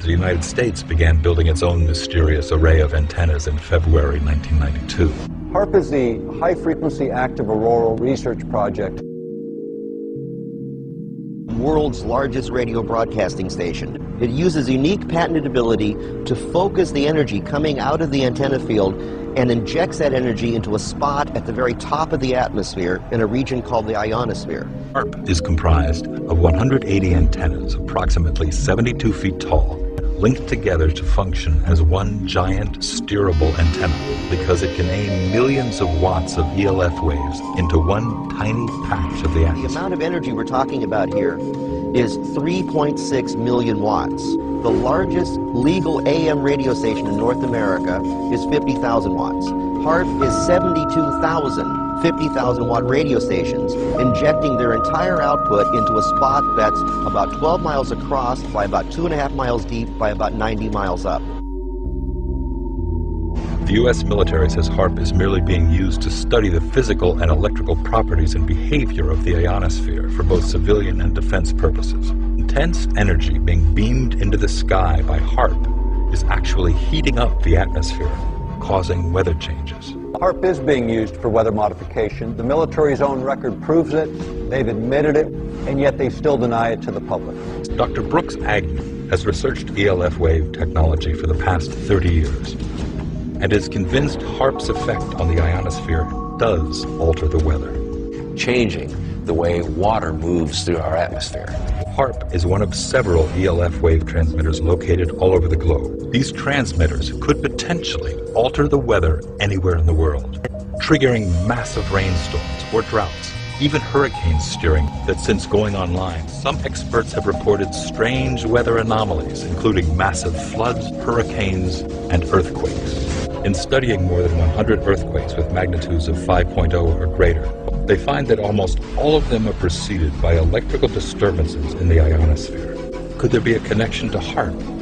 the United States began building its own mysterious array of antennas in February 1992. HAARP is the High-Frequency Active Auroral Research Project. World's largest radio broadcasting station. It uses unique patented ability to focus the energy coming out of the antenna field and injects that energy into a spot at the very top of the atmosphere in a region called the ionosphere. HAARP is comprised of 180 antennas, approximately 72 feet tall, linked together to function as one giant steerable antenna because it can aim millions of watts of ELF waves into one tiny patch of the atmosphere. The amount of energy we're talking about here is 3.6 million watts. The largest legal AM radio station in North America is 50,000 watts. HAARP is 72,000 50,000 watt radio stations injecting their entire output into a spot that's about 12 miles across by about 2.5 miles deep by about 90 miles up. The U.S. military says HAARP is merely being used to study the physical and electrical properties and behavior of the ionosphere for both civilian and defense purposes. Intense energy being beamed into the sky by HAARP is actually heating up the atmosphere, causing weather changes. HAARP is being used for weather modification. The military's own record proves it. They've admitted it, and yet they still deny it to the public. Dr. Brooks Agnew has researched ELF wave technology for the past 30 years and is convinced HAARP's effect on the ionosphere does alter the weather, changing the way water moves through our atmosphere. HAARP is one of several ELF wave transmitters located all over the globe. These transmitters could potentially alter the weather anywhere in the world, triggering massive rainstorms or droughts, even hurricane steering that since going online, some experts have reported strange weather anomalies, including massive floods, hurricanes, and earthquakes. In studying more than 100 earthquakes with magnitudes of 5.0 or greater, they find that almost all of them are preceded by electrical disturbances in the ionosphere. Could there be a connection to HAARP?